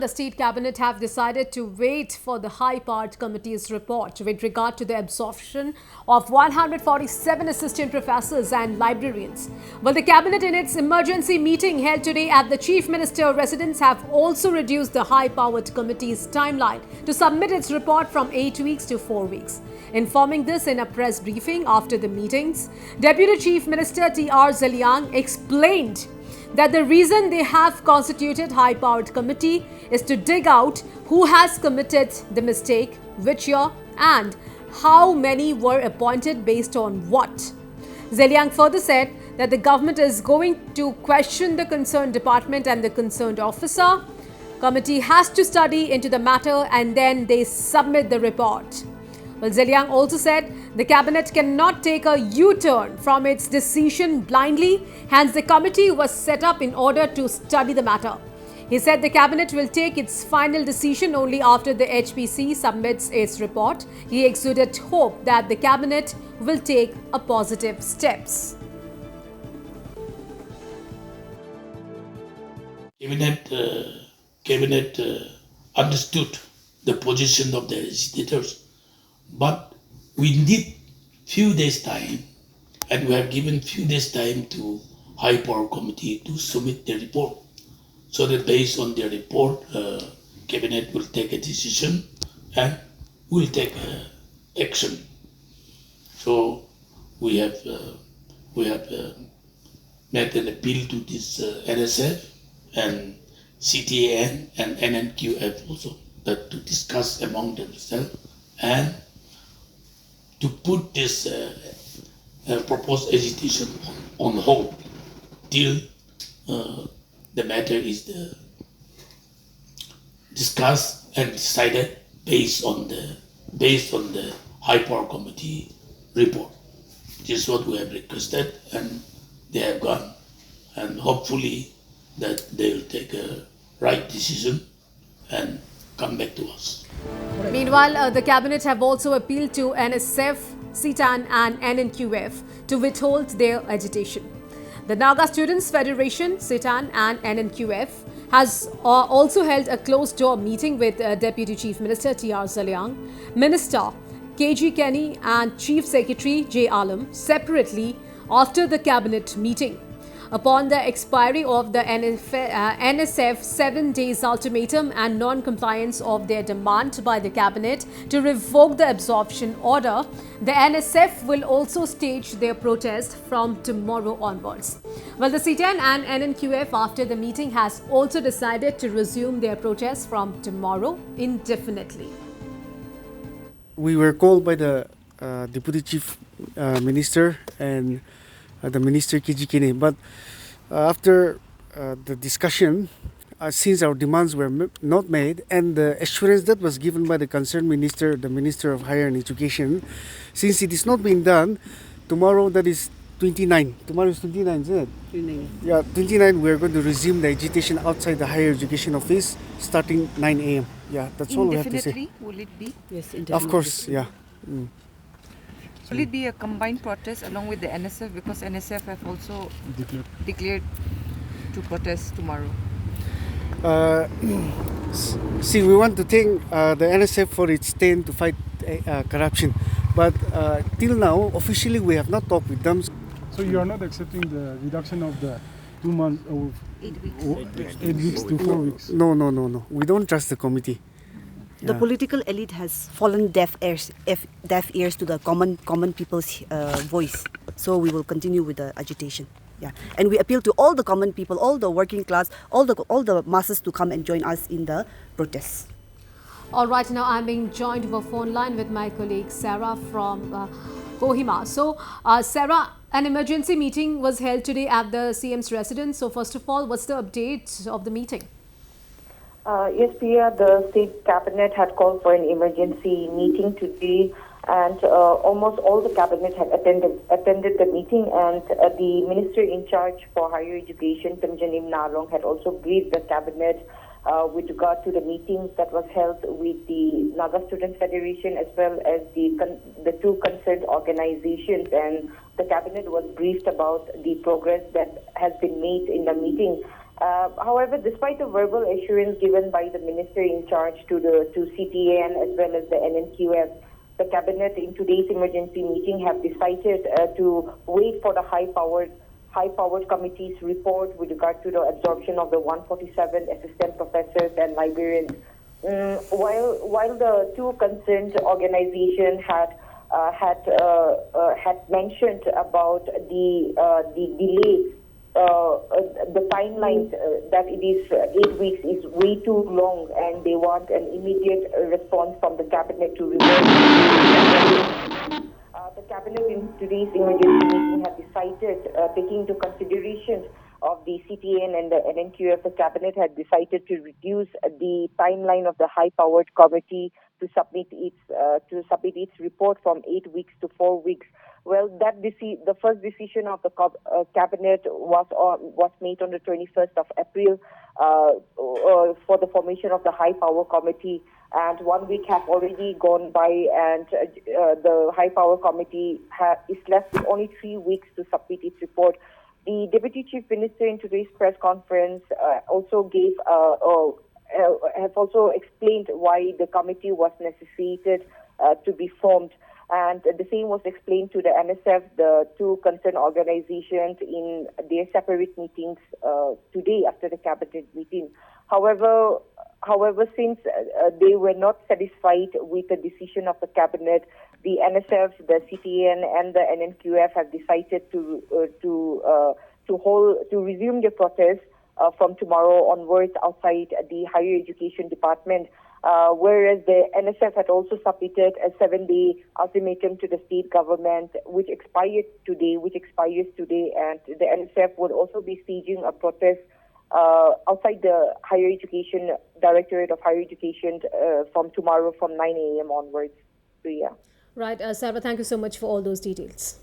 the State Cabinet have decided to wait for the High-Powered Committee's report with regard to the absorption of 147 assistant professors and librarians. Well, the Cabinet in its emergency meeting held today at the Chief Minister residence have also reduced the High-Powered Committee's timeline to submit its report from 8 weeks to 4 weeks. Informing this in a press briefing after the meetings, Deputy Chief Minister T.R. Zaliang explained that the reason they have constituted high-powered committee is to dig out who has committed the mistake, which year, and how many were appointed based on what. Zaliang further said that the government is going to question the concerned department and the concerned officer. Committee has to study into the matter and then they submit the report. Well, Zaliang also said the cabinet cannot take a U-turn from its decision blindly, hence the committee was set up in order to study the matter. He said the cabinet will take its final decision only after the HPC submits its report. He exuded hope that the cabinet will take a positive steps. Cabinet understood the position of the legislators. But we need few days time, and we have given few days time to High Power Committee to submit the report, so that based on their report, Cabinet will take a decision and will take action. So we have made an appeal to this NSF and CTAN and NNQF also, that to discuss among themselves and to put this proposed agitation on hold till the matter is discussed and decided based on the High Power Committee report. This is what we have requested, and they have gone, and hopefully that they will take a right decision and come back to us. Meanwhile, the cabinet have also appealed to NSF, CTAN and NNQF to withhold their agitation. The Naga Students Federation, CTAN and NNQF has also held a closed-door meeting with Deputy Chief Minister T.R. Zaliang, Minister K.G. Kenny and Chief Secretary J. Alam separately after the cabinet meeting. Upon the expiry of the NSF 7 days ultimatum and non-compliance of their demand by the cabinet to revoke the absorption order, the NSF will also stage their protest from tomorrow onwards. Well, the CTAN and NNQF after the meeting has also decided to resume their protest from tomorrow indefinitely. We were called by the Deputy Chief Minister and the Minister K.G. Kenny, but after the discussion, since our demands were not made and the assurance that was given by the concerned minister, the Minister of Higher and Education, since it is not being done, tomorrow, that is 29. Tomorrow is 29, isn't it? 29. Yeah, 29, we are going to resume the agitation outside the Higher Education Office starting 9 a.m. Yeah, that's all we have to say. Indefinitely, will it be? Yes, indefinitely. Of course, yeah. Will it be a combined protest along with the NSF, because NSF have also declared to protest tomorrow? See, we want to thank the NSF for its stand to fight corruption, but till now, officially, we have not talked with them. So you are not accepting the reduction of the 2 months or 8 weeks. 8 weeks to 4 weeks? No. We don't trust the committee. The political elite has fallen deaf ears to the common people's voice. So we will continue with the agitation. Yeah, and we appeal to all the common people, all the working class, all the masses to come and join us in the protests. All right, now I'm being joined over phone line with my colleague Sarah from Kohima. So, Sarah, an emergency meeting was held today at the CM's residence. So, first of all, what's the update of the meeting? Yes, Priya, the state cabinet had called for an emergency meeting today, and almost all the cabinet had attended the meeting, and the minister in charge for higher education, Temjanim Narong, had also briefed the cabinet with regard to the meetings that was held with the Naga Students Federation as well as the two concerned organizations, and the cabinet was briefed about the progress that has been made in the meeting. However, despite the verbal assurance given by the minister in charge to CTAN as well as the NNQF, the cabinet in today's emergency meeting have decided to wait for the high-powered committee's report with regard to the absorption of the 147 assistant professors and librarians. While the two concerned organizations had mentioned about the delay, the timeline that it is 8 weeks is way too long, and they want an immediate response from the cabinet to reverse. The cabinet in today's emergency meeting had decided, taking into consideration of the CTN and the NNQF, the cabinet had decided to reduce the timeline of the high-powered committee to submit its report from 8 weeks to 4 weeks. Well, the first decision of the cabinet was made on the 21st of April for the formation of the high-power committee, and 1 week have already gone by, and the high-power committee is left with only 3 weeks to submit its report. The Deputy Chief Minister in today's press conference also explained why the committee was necessitated to be formed, and the same was explained to the NSF, the two concerned organizations, in their separate meetings today after the cabinet meeting. However, since they were not satisfied with the decision of the cabinet, the NSF, the CTN, and the NNQF have decided to resume their protest from tomorrow onwards outside the Higher Education Department. Whereas the NSF had also submitted a 7-day ultimatum to the state government, which expires today, and the NSF would also be staging a protest outside the Higher Education Directorate of Higher Education from tomorrow from 9 a.m. onwards. So, yeah. Right, Sarah, thank you so much for all those details.